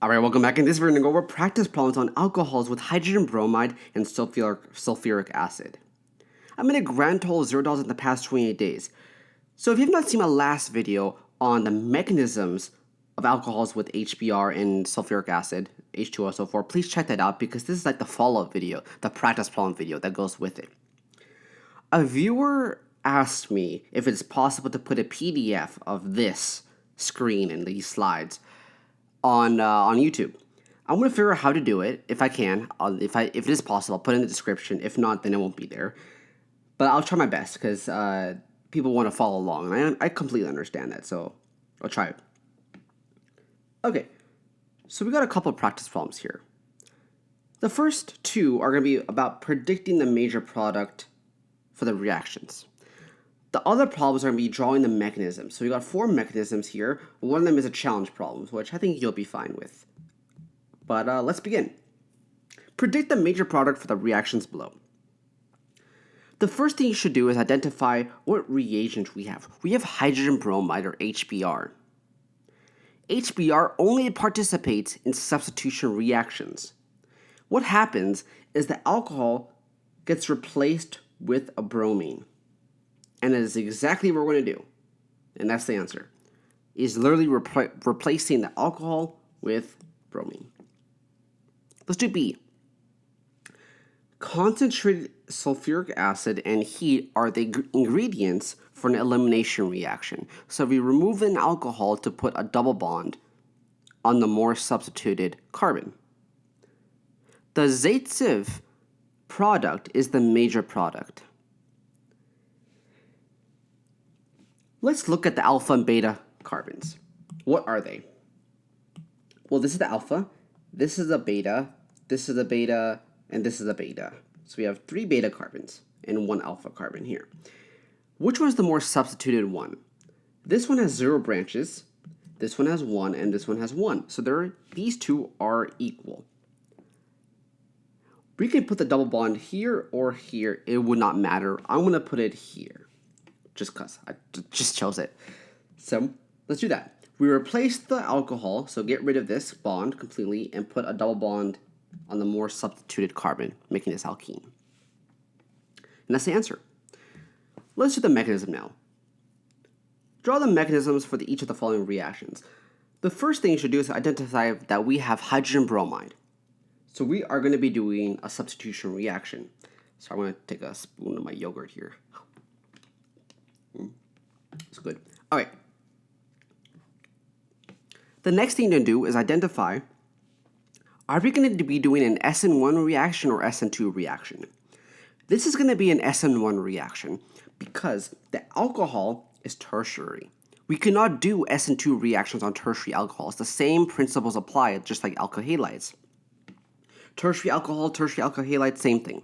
Alright, welcome back. In this video, we're going to go over practice problems on alcohols with hydrogen bromide and sulfuric acid. I made a grand total of $0 in the past 28 days. So if you have not seen my last video on the mechanisms of alcohols with HBr and sulfuric acid, H2S04, please check that out because this is like the follow-up video, the practice problem video that goes with it. A viewer asked me if it's possible to put a PDF of this screen and these slides on YouTube. I'm gonna figure out how to do it if I can. If it is possible, I'll put it in the description. If not, then it won't be there. But I'll try my best because people want to follow along, and I completely understand that. So I'll try it. Okay, so we got a couple of practice problems here. The first two are gonna be about predicting the major product for the reactions. The other problems are going to be drawing the mechanisms. So we got 4 mechanisms here. One of them is a challenge problem, which I think you'll be fine with. But let's begin. Predict the major product for the reactions below. The first thing you should do is identify what reagent we have. We have hydrogen bromide, or HBr. HBr only participates in substitution reactions. What happens is the alcohol gets replaced with a bromine. And that is exactly what we're going to do. And that's the answer. Is literally replacing the alcohol with bromine. Let's do B. Concentrated sulfuric acid and heat are the ingredients for an elimination reaction. So we remove an alcohol to put a double bond on the more substituted carbon. The Zaitsev product is the major product. Let's look at the alpha and beta carbons. What are they? Well, this is the alpha, this is a beta, this is a beta, and this is a beta. So we have 3 beta carbons and 1 alpha carbon here. Which one is the more substituted one? This one has 0 branches, this one has 1, and this one has 1. So these two are equal. We can put the double bond here or here. It would not matter. I'm going to put it here. Just because I just chose it. So let's do that. We replace the alcohol, so get rid of this bond completely and put a double bond on the more substituted carbon, making this alkene. And that's the answer. Let's do the mechanism now. Draw the mechanisms for each of the following reactions. The first thing you should do is identify that we have hydrogen bromide. So we are going to be doing a substitution reaction. So I'm going to take a spoon of my yogurt here. It's good. All right. The next thing to do is identify, are we going to be doing an SN1 reaction or SN2 reaction? This is going to be an SN1 reaction because the alcohol is tertiary. We cannot do SN2 reactions on tertiary alcohols. The same principles apply, just like alkyl halides. Tertiary alcohol, tertiary alkyl halide, same thing.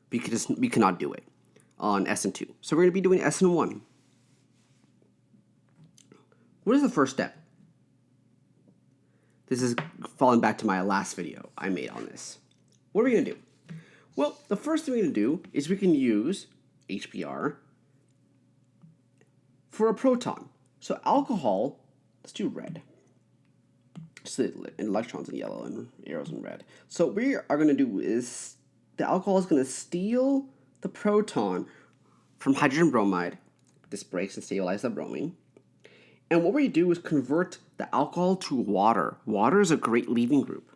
We cannot do it on SN2. So we're going to be doing SN1. What is the first step? This is falling back to my last video I made on this. What are we going to do? Well, the first thing we're going to do is we can use HBr for a proton. So alcohol, let's do red. So electrons in yellow and arrows in red. So what we are going to do is the alcohol is going to steal the proton from hydrogen bromide. This breaks and stabilizes the bromine. And what we do is convert the alcohol to water. Water is a great leaving group.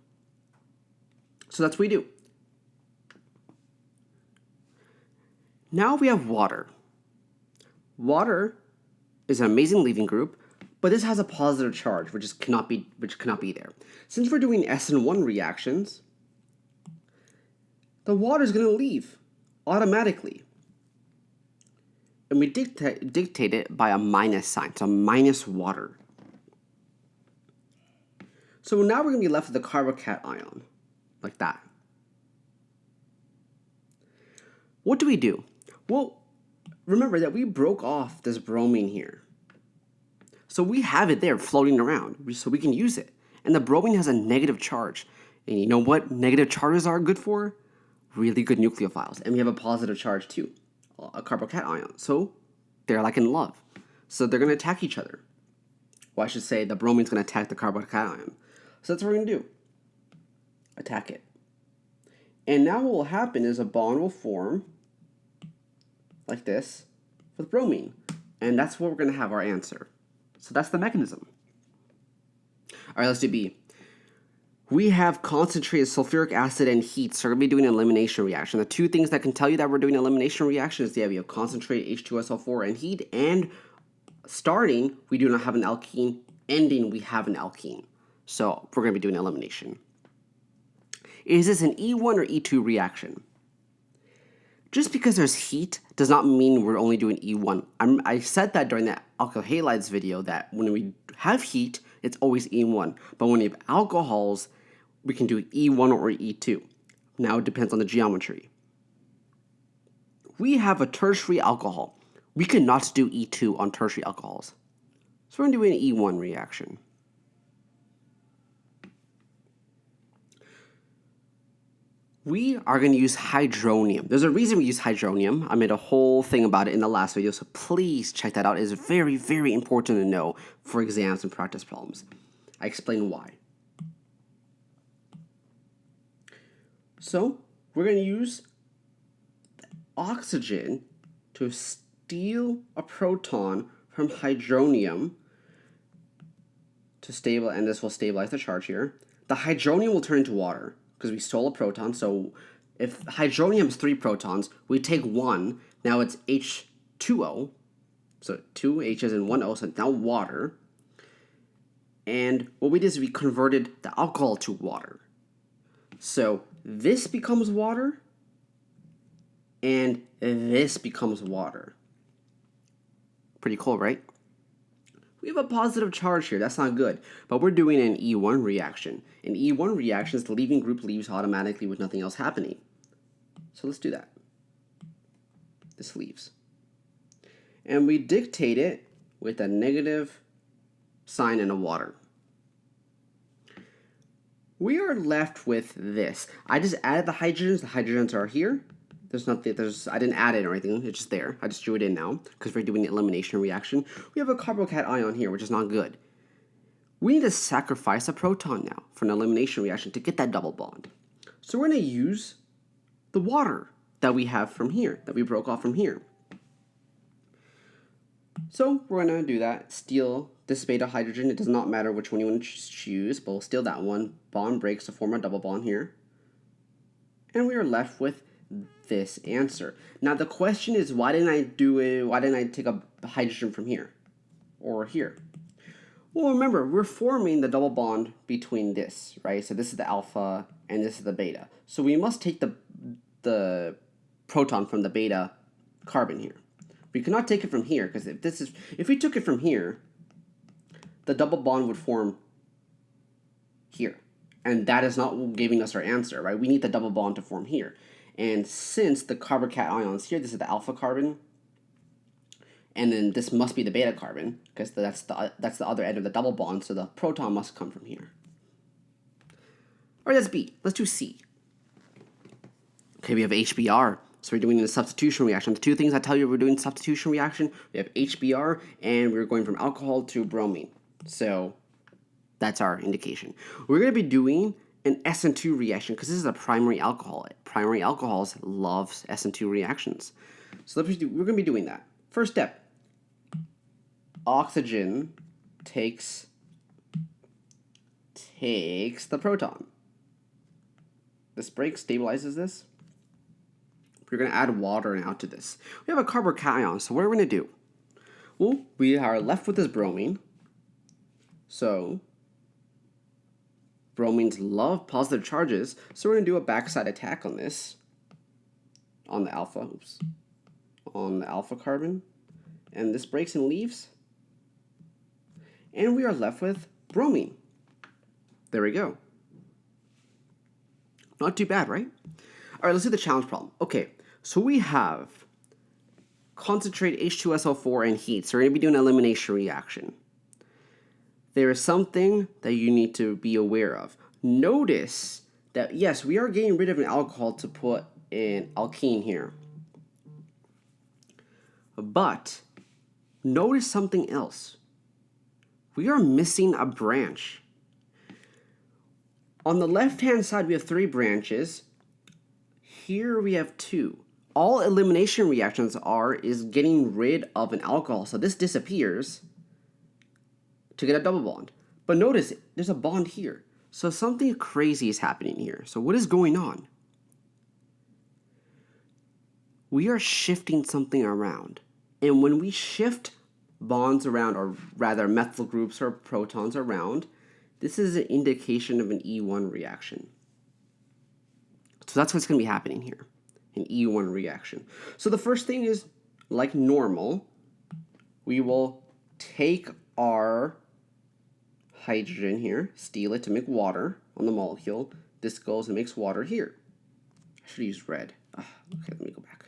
So that's what we do. Now we have water. Water is an amazing leaving group, but this has a positive charge, which cannot be there. Since we're doing SN1 reactions, the water is going to leave automatically. And we dictate it by a minus sign, so minus water. So now we're going to be left with the carbocation, like that. What do? Well, remember that we broke off this bromine here. So we have it there floating around, so we can use it. And the bromine has a negative charge. And you know what negative charges are good for? Really good nucleophiles. And we have a positive charge too. A carbocation. So they're like in love. So they're going to attack each other. Well, I should say the bromine's going to attack the carbocation. So that's what we're going to do. Attack it. And now what will happen is a bond will form like this with bromine. And that's what we're going to have our answer. So that's the mechanism. All right, let's do B. We have concentrated sulfuric acid and heat, so we're going to be doing an elimination reaction. The two things that can tell you that we're doing an elimination reaction is we have concentrated H2S04 and heat, and starting, we do not have an alkene, ending, we have an alkene. So we're going to be doing elimination. Is this an E1 or E2 reaction? Just because there's heat does not mean we're only doing E1. I said that during the alkyl halides video that when we have heat, it's always E1. But when we have alcohols, we can do E1 or E2. Now it depends on the geometry. We have a tertiary alcohol. We cannot do E2 on tertiary alcohols. So we're going to do an E1 reaction. We are going to use hydronium. There's a reason we use hydronium. I made a whole thing about it in the last video, so please check that out. It is very, very important to know for exams and practice problems. I explain why. So we're going to use oxygen to steal a proton from hydronium to stabilize, and this will stabilize the charge here. The hydronium will turn into water because we stole a proton. So if hydronium has 3 protons, we take 1. Now it's H2O. So 2 H's and 1 O, so now water. And what we did is we converted the alcohol to water. So this becomes water, and this becomes water. Pretty cool, right? We have a positive charge here. That's not good. But we're doing an E1 reaction. In E1 reactions, the leaving group leaves automatically with nothing else happening. So let's do that. This leaves. And we dictate it with a negative sign and a water. We are left with this. I just added the hydrogens. The hydrogens are here. I didn't add it or anything. It's just there. I just drew it in now because we're doing the elimination reaction. We have a carbocation here, which is not good. We need to sacrifice a proton now for an elimination reaction to get that double bond. So we're going to use the water that we have from here, that we broke off from here. So we're going to do that. Steal this beta hydrogen. It does not matter which one you want to choose, but we'll steal that one. Bond breaks to form a double bond here. And we are left with this answer. Now the question is, why didn't I do it? Why didn't I take a hydrogen from here or here? Well, remember, we're forming the double bond between this, right? So this is the alpha and this is the beta. So we must take the proton from the beta carbon here. We cannot take it from here because if we took it from here, the double bond would form here. And that is not giving us our answer, right? We need the double bond to form here. And since the carbocation is here, this is the alpha carbon, and then this must be the beta carbon because that's the other end of the double bond, so the proton must come from here. All right, that's B. Let's do C. Okay, we have HBr. So we're doing the substitution reaction. The two things I tell you we're doing substitution reaction, we have HBr, and we're going from alcohol to bromine. So that's our indication. We're going to be doing an SN2 reaction because this is a primary alcohol. Primary alcohols love SN2 reactions. So we're going to be doing that. First step, oxygen takes the proton. This breaks, stabilizes this. We're going to add water now to this. We have a carbocation, so what are we going to do? Well, we are left with this bromine. So bromines love positive charges, so we're going to do a backside attack on this, on the alpha, on the alpha carbon, and this breaks and leaves, and we are left with bromine. There we go. Not too bad, right? All right, let's do the challenge problem. Okay, so we have concentrated H2SO4 and heat, so we're going to be doing an elimination reaction. There is something that you need to be aware of. Notice that, yes, we are getting rid of an alcohol to put an alkene here. But notice something else. We are missing a branch. On the left-hand side, we have 3 branches. Here we have 2. All elimination reactions is getting rid of an alcohol. So this disappears to get a double bond. But notice, there's a bond here. So something crazy is happening here. So what is going on? We are shifting something around. And when we shift bonds around, or rather methyl groups or protons around, this is an indication of an E1 reaction. So that's what's going to be happening here, an E1 reaction. So the first thing is, like normal, we will take our hydrogen here, steal it to make water on the molecule. This goes and makes water here. I should use red. Okay, let me go back.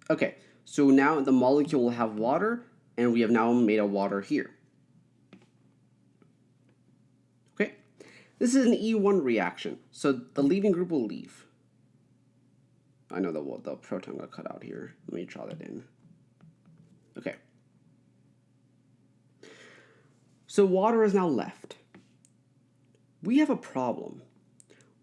Okay, so now the molecule will have water, and we have now made a water here. Okay, this is an E1 reaction, so the leaving group will leave. I know the proton got cut out here. Let me draw that in. Okay. So water is now left. We have a problem.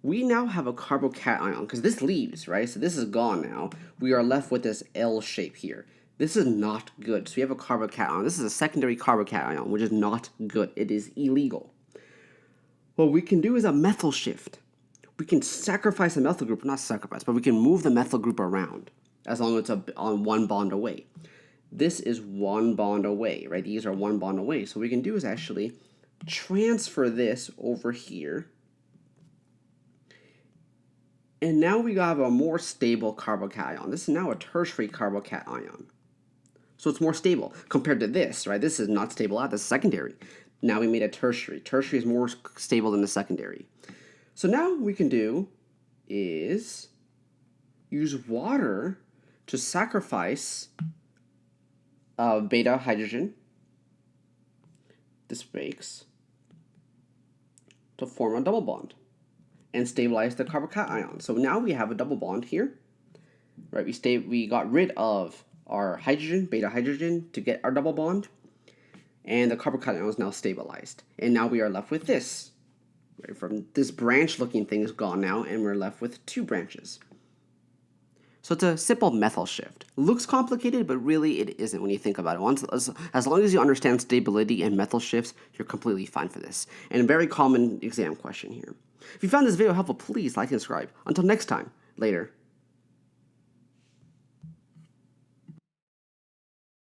We now have a carbocation, because this leaves, right? So this is gone now. We are left with this L shape here. This is not good. So we have a carbocation. This is a secondary carbocation, which is not good. It is illegal. What we can do is a methyl shift. We can sacrifice a methyl group, not sacrifice, but we can move the methyl group around as long as it's on 1 bond away. This is 1 bond away, right? These are 1 bond away. So what we can do is actually transfer this over here. And now we have a more stable carbocation. This is now a tertiary carbocation. So it's more stable compared to this, right? This is not stable at the secondary. Now we made a tertiary. Tertiary is more stable than the secondary. So now what we can do is use water to sacrifice beta hydrogen. This breaks to form a double bond and stabilize the carbocation. So now we have a double bond here, right? We got rid of our hydrogen, beta hydrogen, to get our double bond, and the carbocation is now stabilized. And now we are left with this, right? From this branch-looking thing is gone now, and we're left with 2 branches. So it's a simple methyl shift. Looks complicated, but really it isn't when you think about it. As long as you understand stability and methyl shifts, you're completely fine for this. And a very common exam question here. If you found this video helpful, please like and subscribe. Until next time, later.